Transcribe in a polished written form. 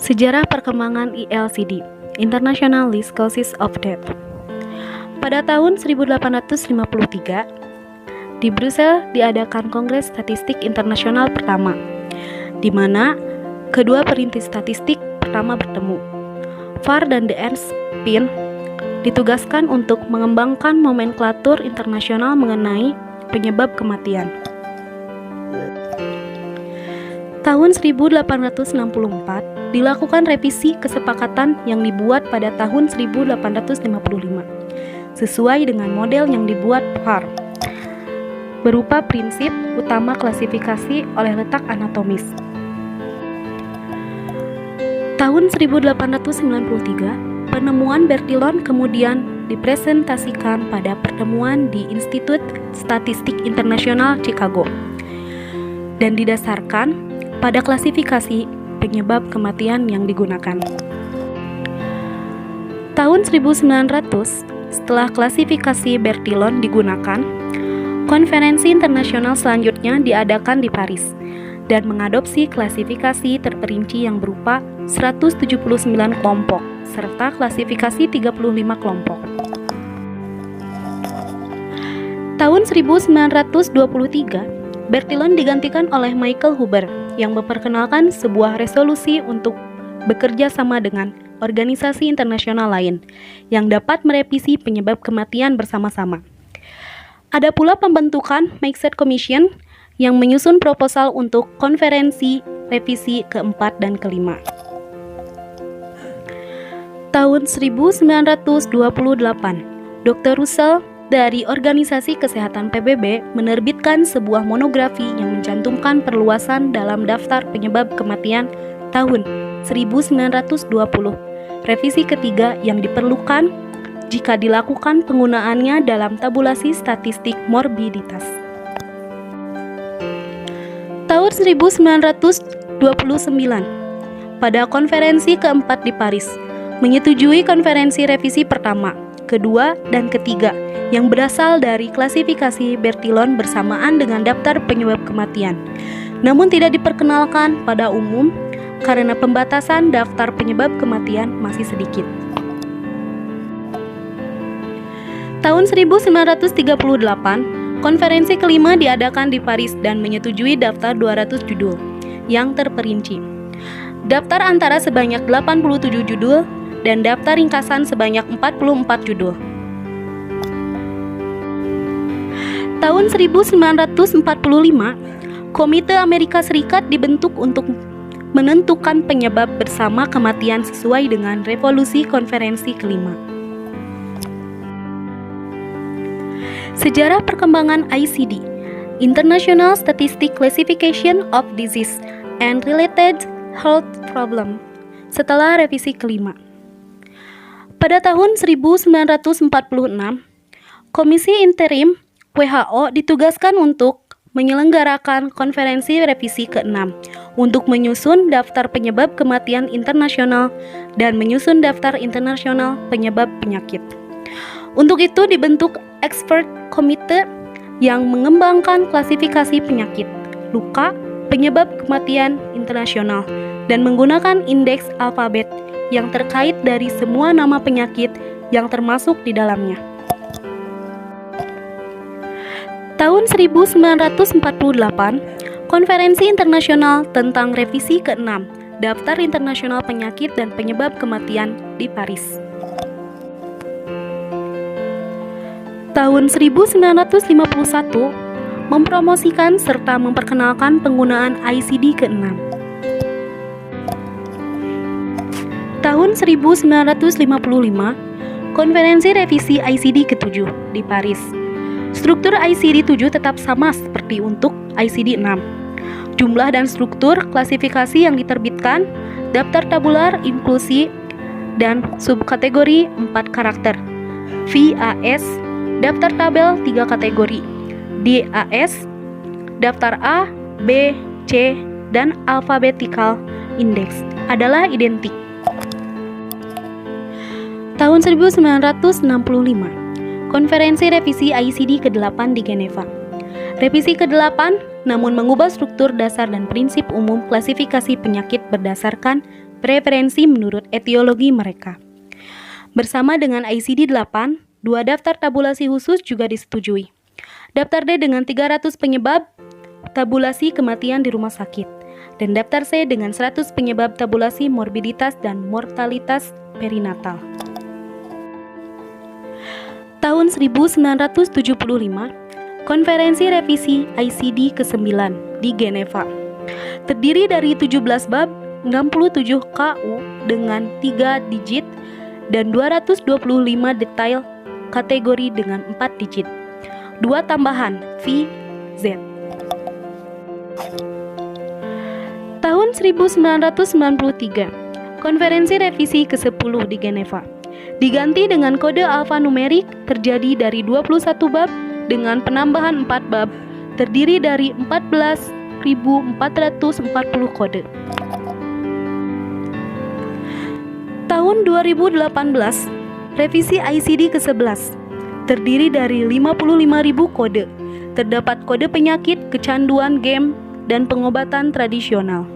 Sejarah perkembangan ILCD, International List Causes of Death. Pada tahun 1853, di Brussels diadakan Kongres Statistik Internasional pertama, di mana kedua perintis statistik pertama bertemu. Farr dan de Ernst Pin ditugaskan untuk mengembangkan nomenklatur internasional mengenai penyebab kematian. Tahun 1864 dilakukan revisi kesepakatan yang dibuat pada tahun 1855 sesuai dengan model yang dibuat Farr berupa prinsip utama klasifikasi oleh letak anatomis. Tahun 1893 penemuan Bertillon kemudian dipresentasikan pada pertemuan di Institut Statistik Internasional Chicago dan didasarkan pada klasifikasi penyebab kematian yang digunakan. Tahun 1900, setelah klasifikasi Bertillon digunakan, konferensi internasional selanjutnya diadakan di Paris dan mengadopsi klasifikasi terperinci yang berupa 179 kelompok serta klasifikasi 35 kelompok. Tahun 1923, Bertillon digantikan oleh Michael Huber yang memperkenalkan sebuah resolusi untuk bekerja sama dengan organisasi internasional lain yang dapat merevisi penyebab kematian bersama-sama. Ada pula pembentukan Maksat Commission yang menyusun proposal untuk konferensi revisi keempat dan kelima. Tahun 1928, Dr. Russell dari Organisasi Kesehatan PBB menerbitkan sebuah monografi yang mencantumkan perluasan dalam daftar penyebab kematian tahun 1920, revisi ketiga yang diperlukan jika dilakukan penggunaannya dalam tabulasi statistik morbiditas. Tahun 1929, pada konferensi keempat di Paris, menyetujui konferensi revisi pertama, kedua, dan ketiga yang berasal dari klasifikasi Bertillon bersamaan dengan daftar penyebab kematian, namun tidak diperkenalkan pada umum karena pembatasan daftar penyebab kematian masih sedikit. Tahun 1938, konferensi kelima diadakan di Paris dan menyetujui daftar 200 judul yang terperinci. Daftar antara sebanyak 87 judul dan daftar ringkasan sebanyak 44 judul. Tahun 1945, Komite Amerika Serikat dibentuk untuk menentukan penyebab bersama kematian sesuai dengan revolusi konferensi kelima. Sejarah perkembangan ICD, International Statistic Classification of Disease and Related Health Problem, setelah revisi kelima. Pada tahun 1946, Komisi Interim WHO ditugaskan untuk menyelenggarakan konferensi revisi ke-6 untuk menyusun daftar penyebab kematian internasional dan menyusun daftar internasional penyebab penyakit. Untuk itu dibentuk expert committee yang mengembangkan klasifikasi penyakit, luka, penyebab kematian internasional dan menggunakan indeks alfabet yang terkait dari semua nama penyakit yang termasuk di dalamnya. Tahun 1948, Konferensi Internasional tentang Revisi ke-6 Daftar Internasional Penyakit dan Penyebab Kematian di Paris. Tahun 1951, mempromosikan serta memperkenalkan penggunaan ICD ke-6. Tahun 1955, Konferensi Revisi ICD ke-7 di Paris. Struktur ICD-7 tetap sama seperti untuk ICD-6. Jumlah dan struktur klasifikasi yang diterbitkan, daftar tabular inklusi dan subkategori 4 karakter. VAS, daftar tabel 3 kategori. DAS, daftar A, B, C, dan alphabetical index adalah identik. Tahun 1965, Konferensi Revisi ICD ke-8 di Geneva. Revisi ke-8 namun mengubah struktur dasar dan prinsip umum klasifikasi penyakit berdasarkan preferensi menurut etiologi mereka. Bersama dengan ICD-8, 2 daftar tabulasi khusus juga disetujui. Daftar D dengan 300 penyebab tabulasi kematian di rumah sakit, dan daftar C dengan 100 penyebab tabulasi morbiditas dan mortalitas perinatal. Tahun 1975, Konferensi Revisi ICD ke-9 di Geneva terdiri dari 17 bab, 67 KU dengan 3 digit, dan 225 detail kategori dengan 4 digit. 2 tambahan V, Z. Tahun 1993, Konferensi Revisi ke-10 di Geneva diganti dengan kode alfanumerik terjadi dari 21 bab dengan penambahan 4 bab terdiri dari 14.440 kode. Tahun 2018, revisi ICD ke-11 terdiri dari 55.000 kode. Terdapat kode penyakit, kecanduan game, dan pengobatan tradisional.